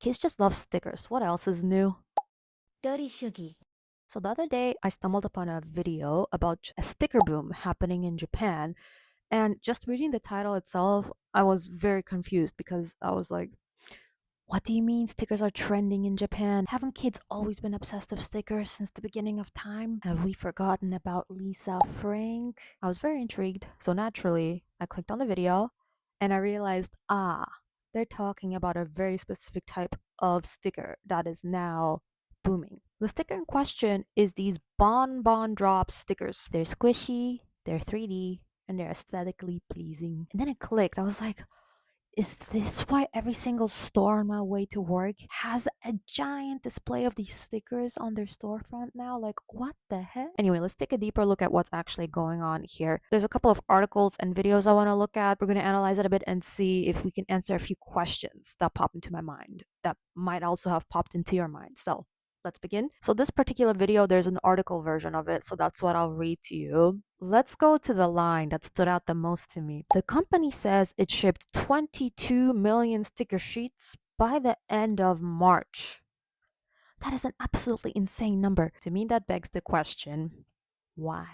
Kids just love stickers. What else is new? 一人主義 So the other day, I stumbled upon a video about a sticker boom happening in Japan. And just reading the title itself, I was very confused because I was like, what do you mean stickers are trending in Japan? Haven't kids always been obsessed with stickers since the beginning of time? Have we forgotten about Lisa Frank? I was very intrigued, so naturally, I clicked on the video and I realized, they're talking about a very specific type of sticker that is now booming. The sticker in question is these Bon Drop stickers. They're squishy, they're 3D, and they're aesthetically pleasing. And then it clicked. I was like, is this why every single store on my way to work has a giant display of these stickers on their storefront now? Like, what the heck? Anyway, let's take a deeper look at what's actually going on here. There's a couple of articles and videos I want to look at. We're going to analyze it a bit and see if we can answer a few questions that pop into my mind that might also have popped into your mind. So, let's begin. So this particular video, there's an article version of it, so that's what I'll read to you. Let's go to the line that stood out the most to me. The company says it shipped 22 million sticker sheets by the end of March. That is an absolutely insane number. To me, that begs the question, why?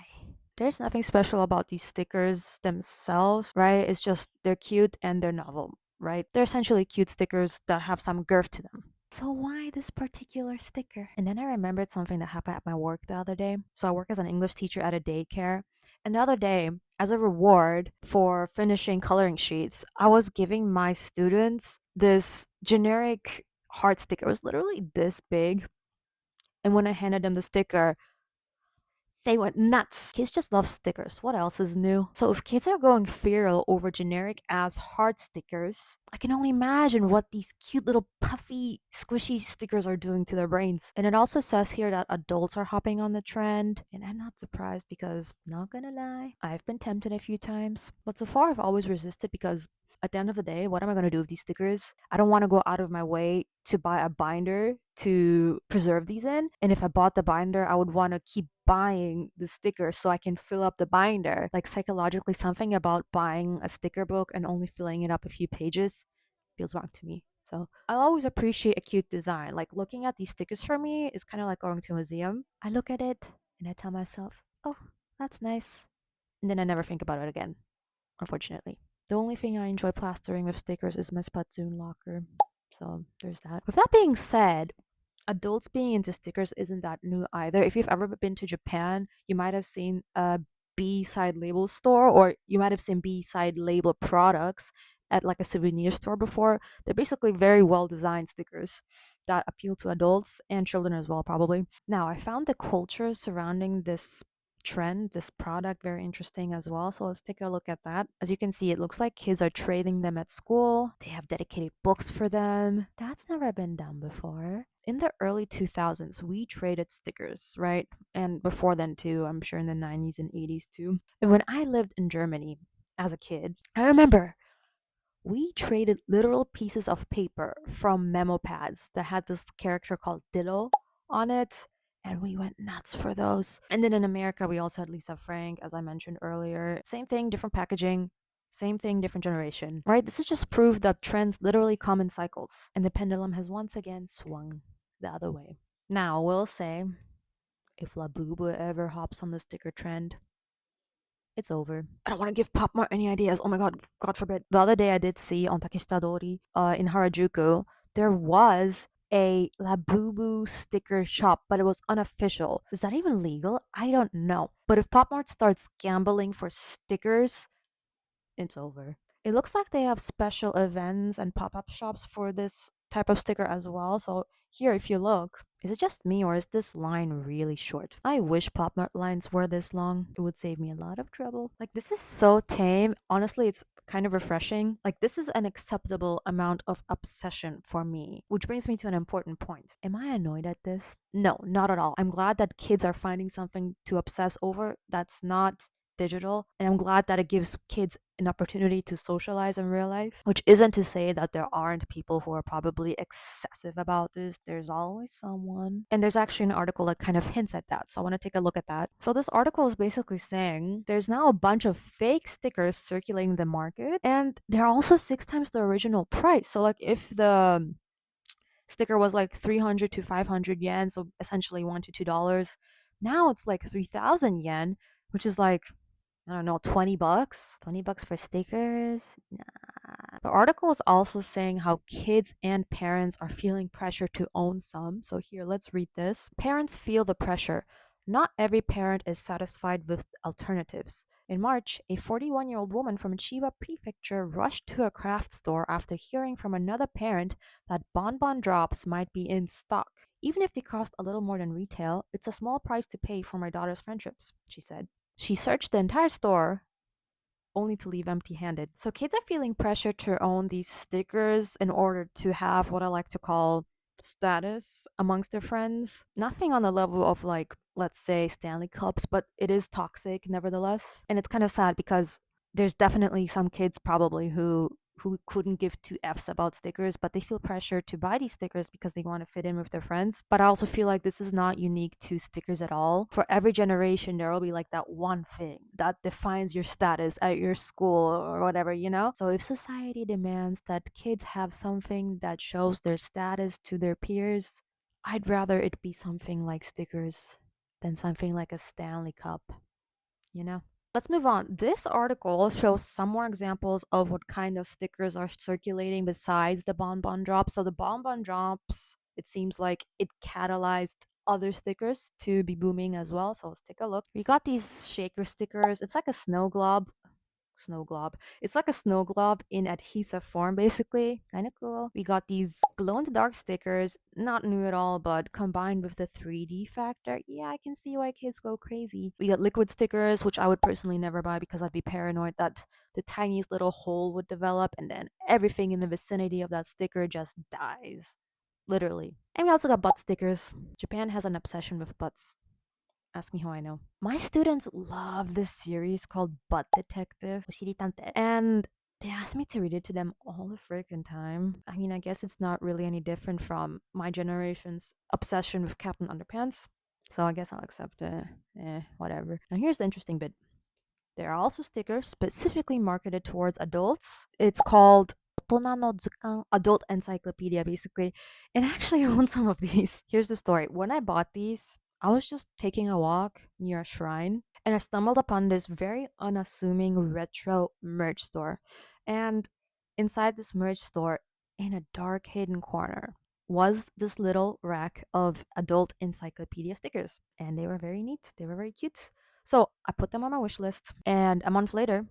There's nothing special about these stickers themselves, right? It's just they're cute and they're novel, right? They're essentially cute stickers that have some girth to them. So why this particular sticker? And then I remembered something that happened at my work the other day. So I work as an English teacher at a daycare. And the other day, as a reward for finishing coloring sheets, I was giving my students this generic heart sticker. It was literally this big. And when I handed them the sticker, they went nuts. Kids just love stickers. What else is new? So if kids are going feral over generic ass heart stickers, I can only imagine what these cute little puffy, squishy stickers are doing to their brains. And it also says here that adults are hopping on the trend. And I'm not surprised because, not gonna lie, I've been tempted a few times. But so far I've always resisted because at the end of the day, what am I going to do with these stickers? I don't want to go out of my way to buy a binder to preserve these in. And if I bought the binder, I would want to keep buying the stickers so I can fill up the binder. Like psychologically, something about buying a sticker book and only filling it up a few pages feels wrong to me. So I'll always appreciate a cute design. Like looking at these stickers for me is kind of like going to a museum. I look at it and I tell myself, oh, that's nice. And then I never think about it again, unfortunately. The only thing I enjoy plastering with stickers is my spatzoon locker. So there's that. With that being said, adults being into stickers isn't that new either. If you've ever been to Japan, you might have seen a B side label store, or you might have seen B side label products at like a souvenir store before. They're basically very well designed stickers that appeal to adults and children as well, probably. Now, I found the culture surrounding this trend, this product, very interesting as well. So let's take a look at that. As you can see, it looks like kids are trading them at school. They have dedicated books for them. That's never been done before. In the early 2000s, we traded stickers, right? And before then too, I'm sure in the 90s and 80s too. And when I lived in Germany as a kid, I remember we traded literal pieces of paper from memo pads that had this character called Dillo on it. And we went nuts for those. And then in America, we also had Lisa Frank, as I mentioned earlier. Same thing, different packaging. Same thing, different generation. Right? This is just proof that trends literally come in cycles. And the pendulum has once again swung the other way. Now, we'll say, if Labubu ever hops on the sticker trend, it's over. I don't want to give Pop Mart any ideas. Oh my god, God forbid. The other day I did see on Takeshita Dori in Harajuku, there was a Labubu sticker shop, but it was unofficial. Is that even legal? I don't know. But if Pop Mart starts gambling for stickers, it's over. It looks like they have special events and pop up shops for this type of sticker as well. So, here, if you look, is it just me or is this line really short? I wish Pop Mart lines were this long. It would save me a lot of trouble. Like, this is so tame. Honestly, it's kind of refreshing. Like, this is an acceptable amount of obsession for me. Which brings me to an important point. Am I annoyed at this? No, not at all. I'm glad that kids are finding something to obsess over that's not digital, and I'm glad that it gives kids an opportunity to socialize in real life, which isn't to say that there aren't people who are probably excessive about this. There's always someone. And there's actually an article that kind of hints at that, so I want to take a look at that. So this article is basically saying there's now a bunch of fake stickers circulating the market, and they're also 6 times the original price. So like if the sticker was like 300 to 500 yen, so essentially $1 to $2. Now it's like 3,000 yen, which is like, I don't know, 20 bucks? 20 bucks for stickers? Nah. The article is also saying how kids and parents are feeling pressure to own some. So here, let's read this. Parents feel the pressure. Not every parent is satisfied with alternatives. In March, a 41-year-old woman from Chiba Prefecture rushed to a craft store after hearing from another parent that bonbon drops might be in stock. Even if they cost a little more than retail, it's a small price to pay for my daughter's friendships, she said. She searched the entire store only to leave empty handed. So kids are feeling pressure to own these stickers in order to have what I like to call status amongst their friends. Nothing on the level of, like, let's say Stanley Cups, but it is toxic nevertheless. And it's kind of sad because there's definitely some kids probably who couldn't give two F's about stickers, but they feel pressure to buy these stickers because they want to fit in with their friends. But I also feel like this is not unique to stickers at all. For every generation, there will be like that one thing that defines your status at your school or whatever, you know? So if society demands that kids have something that shows their status to their peers, I'd rather it be something like stickers than something like a Stanley Cup, you know? Let's move on. This article shows some more examples of what kind of stickers are circulating besides the bonbon drops. So the bonbon drops, it seems like it catalyzed other stickers to be booming as well. So let's take a look. We got these shaker stickers. It's like a snow glob. It's like a snow glob in adhesive form, basically. Kind of cool. We got these glow in the dark stickers, not new at all, but combined with the 3D factor, yeah, I can see why kids go crazy. We got liquid stickers, which I would personally never buy because I'd be paranoid that the tiniest little hole would develop and then everything in the vicinity of that sticker just dies. Literally. And we also got butt stickers. Japan has an obsession with butts. Ask me how I know. My students love this series called Butt Detective, Oshiri Tante, and they asked me to read it to them all the freaking time. I mean, I guess it's not really any different from my generation's obsession with Captain Underpants, so I guess I'll accept it. Whatever. Now here's the interesting bit. There are also stickers specifically marketed towards adults. It's called Otona no Zukan Adult Encyclopedia, basically. And I actually own some of these. Here's the story. When I bought these, I was just taking a walk near a shrine and I stumbled upon this very unassuming retro merch store. And inside this merch store, in a dark hidden corner, was this little rack of adult encyclopedia stickers. And they were very neat, they were very cute. So I put them on my wish list, and a month later,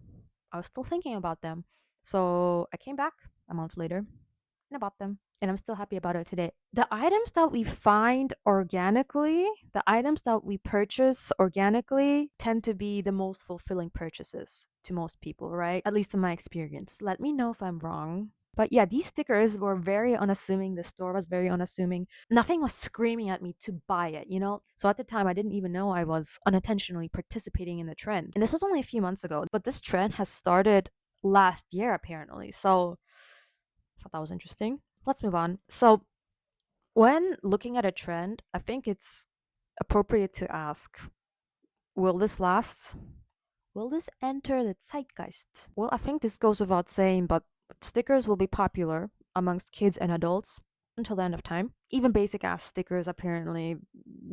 I was still thinking about them. So I came back a month later and I bought them, and I'm still happy about it today. The items that we find organically, the items that we purchase organically, tend to be the most fulfilling purchases to most people, right? At least in my experience. Let me know if I'm wrong. But yeah, these stickers were very unassuming. The store was very unassuming. Nothing was screaming at me to buy it, you know? So at the time, I didn't even know I was unintentionally participating in the trend. And this was only a few months ago, but this trend has started last year, apparently. So I thought that was interesting. Let's move on. So, when looking at a trend, I think it's appropriate to ask, will this last? Will this enter the zeitgeist? Well, I think this goes without saying, but stickers will be popular amongst kids and adults until the end of time. Even basic ass stickers, apparently,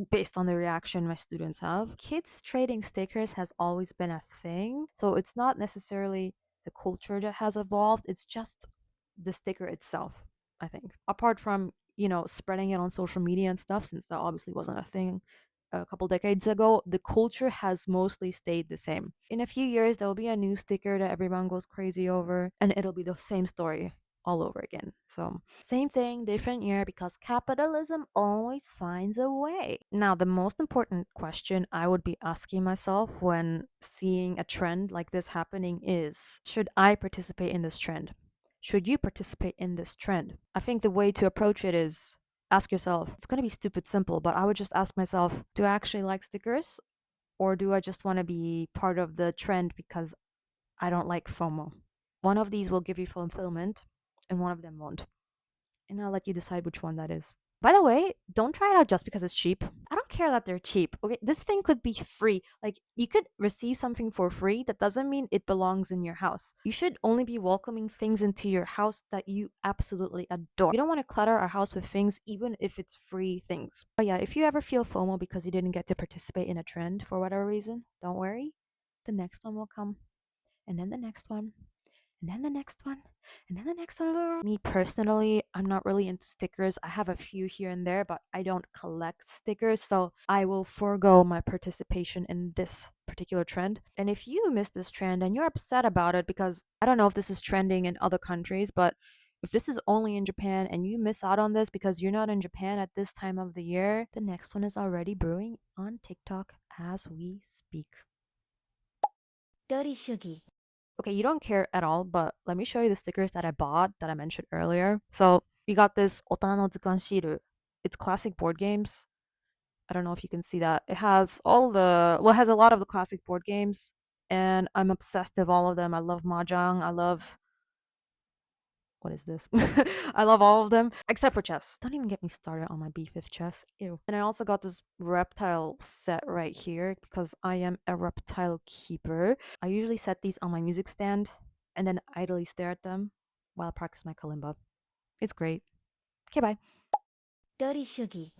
based on the reaction my students have. Kids trading stickers has always been a thing, so it's not necessarily the culture that has evolved, it's just the sticker itself, I think. Apart from, spreading it on social media and stuff, since that obviously wasn't a thing a couple decades ago, the culture has mostly stayed the same. In a few years, there will be a new sticker that everyone goes crazy over, and it'll be the same story all over again. So, same thing, different year, because capitalism always finds a way. Now, the most important question I would be asking myself when seeing a trend like this happening is, should I participate in this trend? Should you participate in this trend? I think the way to approach it is ask yourself, it's going to be stupid simple, but I would just ask myself, do I actually like stickers? Or do I just want to be part of the trend because I don't like FOMO? One of these will give you fulfillment and one of them won't. And I'll let you decide which one that is. By the way, don't try it out just because it's cheap. I don't care that they're cheap. Okay, this thing could be free. Like, you could receive something for free. That doesn't mean it belongs in your house. You should only be welcoming things into your house that you absolutely adore. We don't want to clutter our house with things, even if it's free things. But yeah, if you ever feel FOMO because you didn't get to participate in a trend for whatever reason, don't worry. The next one will come, and then the next one, and then the next one, and then the next one. Me personally, I'm not really into stickers. I have a few here and there, but I don't collect stickers, so I will forego my participation in this particular trend. And if you missed this trend and you're upset about it, because I don't know if this is trending in other countries, but if this is only in Japan and you miss out on this because you're not in Japan at this time of the year, the next one is already brewing on TikTok as we speak. ドリ主義 Okay, you don't care at all, but let me show you the stickers that I bought that I mentioned earlier. So we got this Otana no Zukan Shiru. It's classic board games. I don't know if you can see that. It has it has a lot of the classic board games, and I'm obsessed with all of them. I love Mahjong. I love, what is this? I love all of them except for chess. Don't even get me started on my beef with chess. Ew. And I also got this reptile set right here because I am a reptile keeper. I usually set these on my music stand and then idly stare at them while I practice my kalimba. It's great. Okay, bye. ドリ主義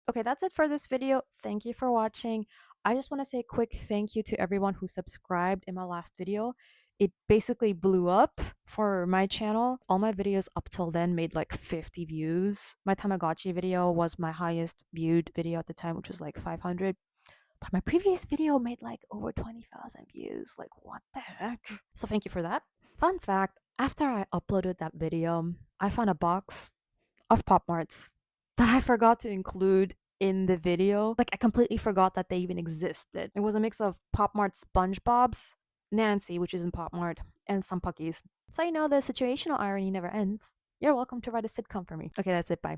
Okay, that's it for this video. Thank you for watching. I just want to say a quick thank you to everyone who subscribed in my last video. It basically blew up for my channel. All my videos up till then made like 50 views. My Tamagotchi video was my highest viewed video at the time, which was like 500. But my previous video made like over 20,000 views. Like, what the heck? So thank you for that. Fun fact, after I uploaded that video, I found a box of Pop Marts that I forgot to include in the video. Like, I completely forgot that they even existed. It was a mix of Pop Mart SpongeBob's, Nancy, which is in Pop Mart, and some Puckies. So you know the situational irony never ends. You're welcome to write a sitcom for me. Okay, that's it. Bye.